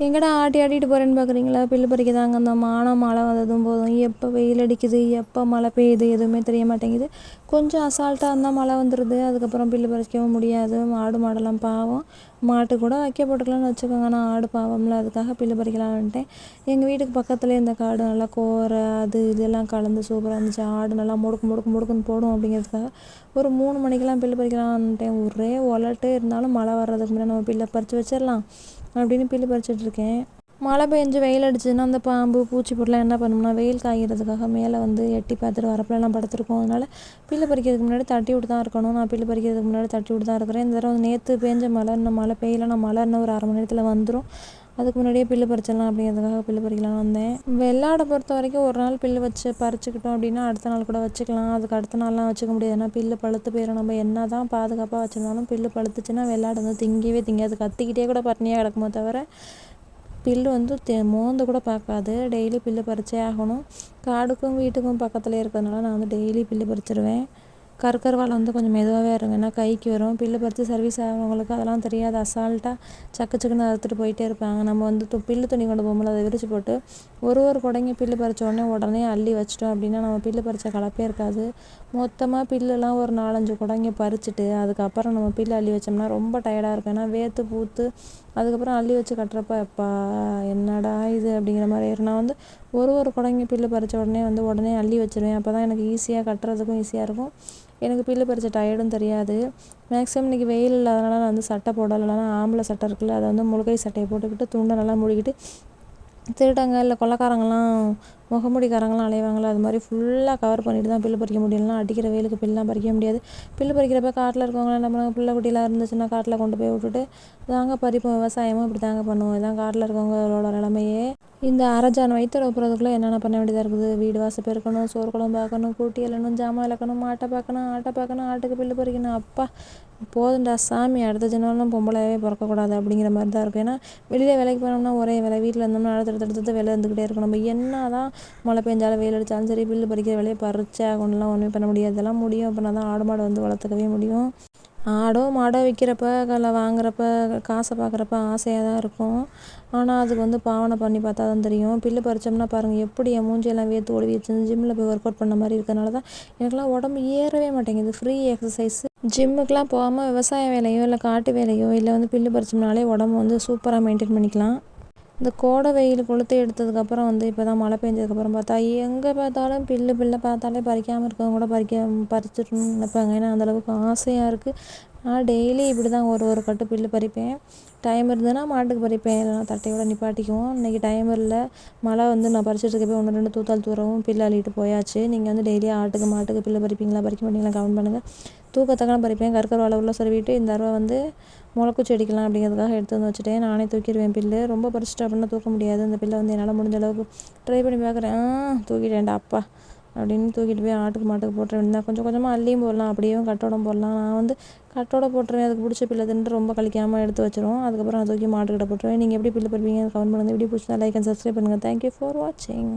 எங்கடா ஆட்டி ஆட்டிட்டு போகிறேன்னு பார்க்குறீங்களா? பில்லு பறிக்க தாங்க அந்த மழை வந்ததும் போதும். எப்போ வெயில் அடிக்குது, எப்போ மழை பெய்யுது எதுவுமே தெரிய மாட்டேங்குது. கொஞ்சம் அசால்ட்டாக இருந்தால் மழை வந்துடுது. அதுக்கப்புறம் பில்லு பறிக்கவும் முடியாது. ஆடு மாடெல்லாம் பாவம். மாட்டு கூட வைக்க போட்டுக்கலாம்னு வச்சுக்கோங்க. ஆனால் ஆடு பாவம்ல, அதுக்காக பில்லு பறிக்கலான்ட்டேன். எங்கள் வீட்டுக்கு பக்கத்துலேயே இந்த காடு நல்லா கோரை அது இதெல்லாம் கலந்து சூப்பராக இருந்துச்சு. ஆடு நல்லா முடுக்கு முடுக்கு முடுக்குன்னு போடும் அப்படிங்கிறதுக்காக ஒரு 3 மணிக்கெல்லாம் பில்லு பறிக்கலான்ட்டேன். ஒரே ஒலட்டே இருந்தாலும் மழை வர்றதுக்கு முன்னாடி நம்ம பில்லை பறித்து வச்சிடலாம் அப்படின்னு பில்லு பறிச்சிட்ருக்கேன். மழை பெஞ்சு வெயில் அடிச்சதுன்னா அந்த பாம்பு பூச்சி பொருளாம் என்ன பண்ணோம்னா வெயில் காய்கிறதுக்காக மேலே வந்து எட்டி பார்த்துட்டு வரப்புலலாம் படுத்துருக்கோம். அதனால் பில்லு பறிக்கிறதுக்கு முன்னாடி தட்டி விட்டு தான் இருக்கணும். நான் பில்லு பறிக்கிறதுக்கு முன்னாடி தட்டி விட்டு தான் இருக்கிறேன். இந்த தடவை நேற்று பெஞ்ச மழை இன்னும் மழை பெய்யலைன்னா மழை இன்னும் ஒரு 1/2 மணி நேரத்தில் வந்துடும். அதுக்கு முன்னாடியே பில்லு பறிச்சிடலாம் அப்படிங்கிறதுக்காக பில்லு பறிக்கலாம்னு வந்தேன். வெள்ளாடை பொறுத்த வரைக்கும் ஒரு நாள் பில்லு வச்சு பறிச்சுக்கிட்டோம் அப்படின்னா அடுத்த நாள் கூட வச்சுக்கலாம். அதுக்கு அடுத்த நாள்லாம் வச்சுக்க முடியாது. ஏன்னா பில்லு பழுத்து போயிடும். நம்ம என்ன தான் பாதுகாப்பாக வச்சுருந்தாலும் பில்லு பழுத்துச்சுன்னா வெள்ளாடு வந்து திங்கவே திங்காது. கத்திக்கிட்டே கூட பட்னியாக கிடக்குமோ தவிர பில்லு வந்து மோந்து கூட பார்க்காது. டெய்லி பில்லு பறிச்சே ஆகணும். காடுக்கும் வீட்டுக்கும் பக்கத்தில் இருக்கிறதுனால நான் வந்து டெய்லி பில்லு பறிச்சிடுவேன். கருக்கருவால் வந்து கொஞ்சம் மெதுவாகவே இருங்க, ஏன்னா கைக்கு வரும். பில்லு பறித்து சர்வீஸ் ஆகிறவங்களுக்கு அதெல்லாம் தெரியாது. அசால்ட்டாக சக்கு சக்குன்னு அறுத்துட்டு போயிட்டே இருப்பாங்க. நம்ம வந்து பில்லு துணி கொண்டு போகும்போது அதை விரித்து போட்டு ஒரு குடைங்க பில்லு பறித்த உடனே அள்ளி வச்சிட்டோம் அப்படின்னா நம்ம பில்லு பறித்த கலப்பே இருக்காது. மொத்தமாக பில்லுலாம் ஒரு 4-5 குடைங்க பறிச்சுட்டு அதுக்கப்புறம் நம்ம பில்லு அள்ளி வச்சோம்னா ரொம்ப டயர்டாக இருக்கும். ஏன்னா வேர்த்து பூத்து அதுக்கப்புறம் அள்ளி வச்சு கட்டுறப்ப எப்பா என்னடா இது அப்படிங்கிற மாதிரி இருக்கும். நான் வந்து ஒரு குடைங்க பில்லு பறித்த உடனே அள்ளி வச்சிருவேன். அப்போ தான் எனக்கு ஈஸியாக கட்டுறதுக்கும் ஈஸியாக இருக்கும். எனக்கு பில்லு பறித்த டயர்டும் தெரியாது. மேக்ஸிமம் இன்றைக்கி வெயில் இல்லாதனால நான் வந்து சட்டை போடலை. இல்லைனா ஆம்பளை சட்டை இருக்குல்ல, அதை வந்து முழுகை சட்டையை போட்டுக்கிட்டு துண்டை நல்லா மூடிக்கிட்டு திருடங்க இல்லை கொள்ளைக்காரங்களாம் முகமூடிக்காரங்களாம் அலைவாங்களா, அது மாதிரி ஃபுல்லாக கவர் பண்ணிட்டு தான் பில்லு பறிக்க முடியலாம். அடிக்கிற வெயிலுக்கு பில்லாம் பறிக்க முடியாது. பில்லு பறிக்கிறப்ப காட்டில் இருக்கவங்களாம் என்ன பண்ணுவாங்க, பிள்ளை குட்டிலாம் இருந்துச்சுன்னா காட்டில் கொண்டு போய் விட்டுட்டு தாங்க பறிப்போம். விவசாயமும் இப்படி தாங்க பண்ணுவோம். இதான் காட்டில் இருக்கவங்களோட நிலமையே. இந்த அரைஜான் வயிற்று ரொப்புறதுக்குள்ளே என்னென்ன பண்ண வேண்டியதாக இருக்குது. வீடு வாசல் பெருக்கணும், சோறு குழம்பு பார்க்கணும், கூட்டி எழணும், ஜாமான் விளக்கணும், மாட்டை பார்க்கணும், ஆட்டை பார்க்கணும், ஆட்டுக்கு பில்லு பறிக்கணும். அப்பா போதுண்டா சாமி, அடுத்த ஜென்மம்லாம் பொம்பளையாகவே பிறக்கக்கூடாது அப்படிங்கிற மாதிரி தான் இருக்கும். ஏன்னா வெளியில் வேலைக்கு போனோம்னா ஒரே வேலை, வீட்டில் இருந்தோம்னா அடுத்தடுத்து வேலை இருந்துக்கிட்டே இருக்கும். நம்ம என்ன தான் மழை பெஞ்சாலும் வெயில் அடித்தாலும் சரி பில்லு பறிக்கிற வேலையை பறிச்சே ஆகணும்லாம் ஒன்றுமே பண்ண முடியாது. இதெல்லாம் முடியும் அப்படின்னா தான் ஆடு மாடு வந்து வளர்த்துக்கவே முடியும். மாடோ விற்கிறப்ப வாங்குறப்ப காசை பார்க்குறப்ப ஆசையாக தான் இருக்கும். ஆனால் அதுக்கு வந்து பாவனை பண்ணி பார்த்தா தான் தெரியும். பில்லு பறித்தோம்னா பாருங்கள் எப்படி என் மூஞ்சியெல்லாம் வேர்த்து ஒழுவி வச்சு ஜிம்மில் போய் ஒர்க் அவுட் பண்ண மாதிரி இருக்கிறனால தான் எனக்குலாம் உடம்பு ஏறவே மாட்டேங்குது. ஃப்ரீ எக்ஸசைஸ் ஜிம்முக்கெலாம் போகாமல் விவசாய வேலையோ இல்லை காட்டு வேலையோ இல்லை வந்து பில்லு பறிச்சோம்னாலே உடம்பு வந்து சூப்பராக மெயின்டைன் பண்ணிக்கலாம். இந்த கோடை வெயில் கொளுத்து எடுத்ததுக்கப்புறம் வந்து இப்போ தான் மழை பெஞ்சதுக்கப்புறம் பார்த்தா எங்கே பார்த்தாலும் பில்லை பார்த்தாலே பறிக்காமல் இருக்கவங்க கூட பறிச்சிடணும்னு நினைப்பாங்க. ஏன்னா அந்தளவுக்கு ஆசையாக இருக்குது. நான் டெய்லி இப்படி தான் ஒரு கட்டு பில்லு பறிப்பேன். டைம் இருந்ததுன்னா மாட்டுக்கு பறிப்பேன், இல்லைனா தட்டையோட நிப்பாட்டிக்குவோம். இன்றைக்கி டைம் இல்லை, மழை வந்து நான் பறிச்சுட்டு இருக்கப்போ 1-2 தூத்தால் தூரவும் பில்லு அள்ளிட்டு போயாச்சு. நீங்கள் வந்து டெய்லி ஆட்டுக்கு மாட்டுக்கு பில்லு பறிப்பீங்களா பறிக்க மாட்டீங்களா கமெண்ட் பண்ணுங்கள். தூக்கத்தக்கெல்லாம் பறிப்பேன். கருக்கருவாலை உள்ள சொருவிட்டு இந்த தடவை வந்து முளைக்குச்சி அடிக்கலாம் அப்படிங்கிறதுக்காக எடுத்து வந்து வச்சுட்டேன். நானே தூக்கிடுவேன் பில்லு. ரொம்ப பறிச்சிட்டு அப்படின்னா தூக்க முடியாது. இந்த பில்லை வந்து என்னால் முடிஞ்ச அளவுக்கு ட்ரை பண்ணி பார்க்குறேன். தூக்கிட்டேன்டா அப்பா அப்படின்னு தூக்கிட்டு போய் ஆட்டுக்கு மாட்டுக்கு போட்டுற வேண்டியதான். கொஞ்சம் கொஞ்சமாக அள்ளியும் போடலாம், அப்படியும் கட்டோடம் போடலாம். நான் வந்து கட்டோட போட்டுருவேன். அதுக்கு பிடிச்ச பில்லை தின்ட்டு ரொம்ப கழிக்காமல் எடுத்து வச்சிரும். அதுக்கப்புறம் நான் தூக்கி மாட்டுக்கிட்ட போட்டுருவேன். நீங்கள் எப்படி பில்லு பறிப்பீங்க கமெண்ட் பண்ணுங்கள். வீடியோ பிடிச்சா லைக் அண்ட் சப்ஸ்கிரைப் பண்ணுங்கள். தேங்க்யூ ஃபார் வாட்சிங்.